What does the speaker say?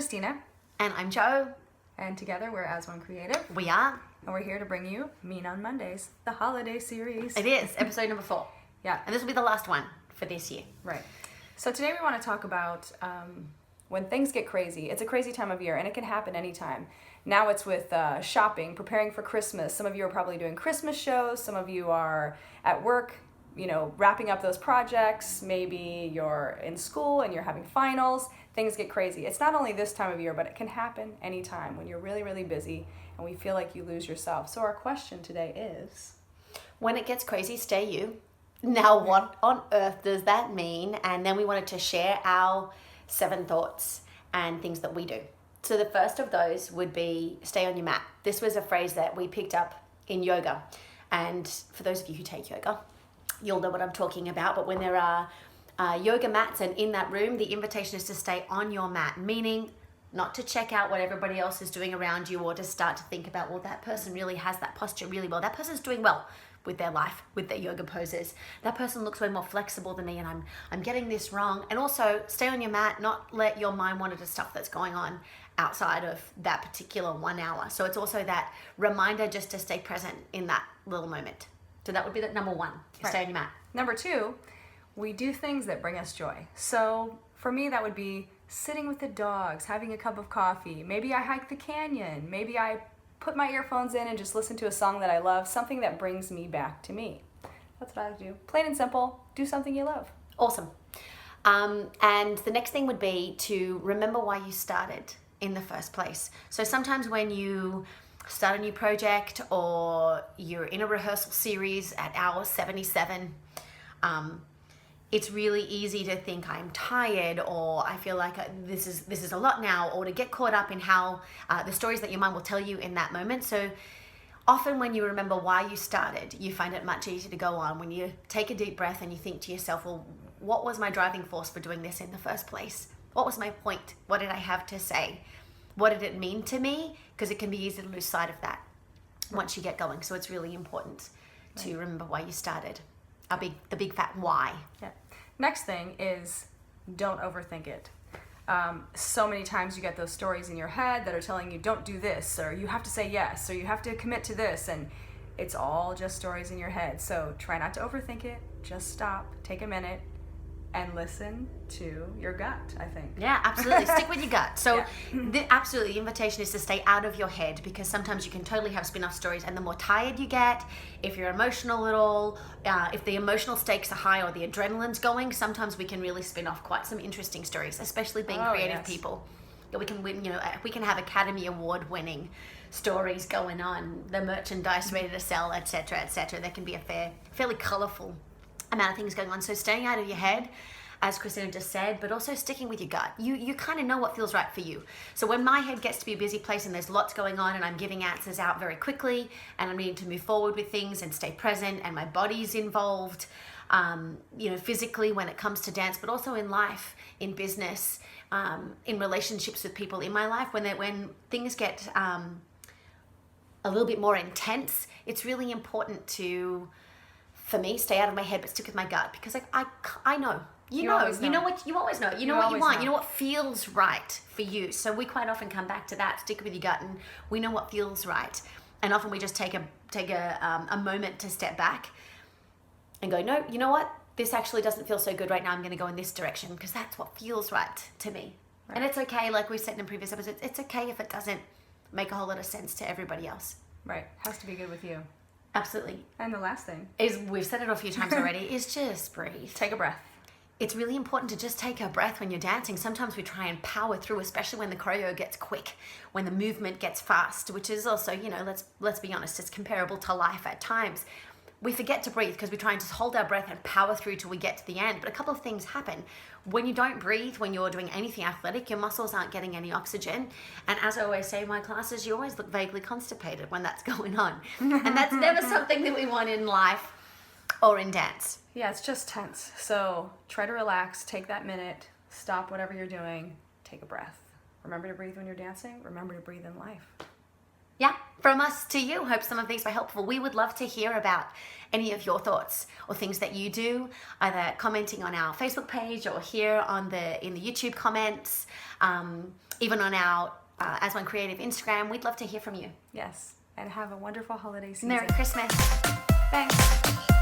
Christina. And I'm Joe. And together we're As One Creative. We are. And we're here to bring you Mean on Mondays, the holiday series. It is, episode number 4. Yeah. And this will be the last one for this year. Right. So today we want to talk about when things get crazy. It's a crazy time of year, and it can happen anytime. Now it's with shopping, preparing for Christmas. Some of you are probably doing Christmas shows. Some of you are at work, wrapping up those projects. Maybe you're in school and you're having finals. Things get crazy. It's not only this time of year, but it can happen anytime when you're really, really busy and we feel like you lose yourself. So our question today is, when it gets crazy, stay you. Now, what on earth does that mean? And then we wanted to share our 7 thoughts and things that we do. So the first of those would be stay on your mat. This was a phrase that we picked up in yoga. And for those of you who take yoga, you'll know what I'm talking about. But when there are yoga mats and in that room, the invitation is to stay on your mat, meaning not to check out what everybody else is doing around you or to start to think about, well, that person really has that posture really well. That person's doing well with their life, with their yoga poses. That person looks way more flexible than me, and I'm getting this wrong. And also stay on your mat, not let your mind wander to stuff that's going on outside of that particular 1 hour. So it's also that reminder just to stay present in that little moment. So that would be the number 1, Right. Stay on your mat. Number 2, we do things that bring us joy. So for me, that would be sitting with the dogs, having a cup of coffee. Maybe I hike the canyon. Maybe I put my earphones in and just listen to a song that I love, something that brings me back to me. That's what I do. Plain and simple, do something you love. Awesome. And the next thing would be to remember why you started in the first place. So sometimes when you start a new project or you're in a rehearsal series at hour 77, it's really easy to think I'm tired, or I feel like this is a lot now, or to get caught up in how the stories that your mind will tell you in that moment. So often when you remember why you started, you find it much easier to go on. When you take a deep breath and you think to yourself, well, what was my driving force for doing this in the first place? What was my point? What did I have to say? What did it mean to me? Because it can be easy to lose sight of that once you get going. So it's really important to remember why you started. The big fat why. Yeah. Next thing is don't overthink it. So many times you get those stories in your head that are telling you don't do this, or you have to say yes, or you have to commit to this, and it's all just stories in your head. So try not to overthink it. Just stop, take a minute, and listen to your gut, I think. Yeah, absolutely. Stick with your gut. So Yeah. absolutely, the invitation is to stay out of your head, because sometimes you can totally have spin-off stories, and the more tired you get, if you're emotional at all, if the emotional stakes are high or the adrenaline's going, sometimes we can really spin off quite some interesting stories, especially being creative people. That we can win, we can have Academy Award winning stories going on, the merchandise ready to sell, etc., etc. There can be a fairly colorful amount of things going on. So staying out of your head, as Christina just said, but also sticking with your gut. You kind of know what feels right for you. So when my head gets to be a busy place and there's lots going on and I'm giving answers out very quickly and I'm needing to move forward with things and stay present and my body's involved, physically when it comes to dance, but also in life, in business, in relationships with people in my life, when things get a little bit more intense, it's really important to, for me, stay out of my head but stick with my gut, because I know. You always know what you want. You know what you want. You know what feels right for you. So we quite often come back to that. Stick with your gut, and we know what feels right. And often we just take a moment to step back and go, no, you know what? This actually doesn't feel so good right now. I'm going to go in this direction because that's what feels right to me. Right. And it's okay, like we said in previous episodes, it's okay if it doesn't make a whole lot of sense to everybody else. Right. Has to be good with you. Absolutely. And the last thing is, we've said it a few times already, is just breathe. Take a breath. It's really important to just take a breath when you're dancing. Sometimes we try and power through, especially when the choreo gets quick, when the movement gets fast, which is also, let's be honest, it's comparable to life at times. We forget to breathe because we try and just hold our breath and power through till we get to the end. But a couple of things happen. When you don't breathe, when you're doing anything athletic, your muscles aren't getting any oxygen. And as I always say in my classes, you always look vaguely constipated when that's going on. And that's never something that we want in life or in dance. Yeah, it's just tense. So try to relax, take that minute, stop whatever you're doing, take a breath. Remember to breathe when you're dancing. Remember to breathe in life. Yeah, from us to you. Hope some of these were helpful. We would love to hear about any of your thoughts or things that you do, either commenting on our Facebook page or here in the YouTube comments, even on our As One Creative Instagram. We'd love to hear from you. Yes, and have a wonderful holiday season. Merry Christmas. Thanks.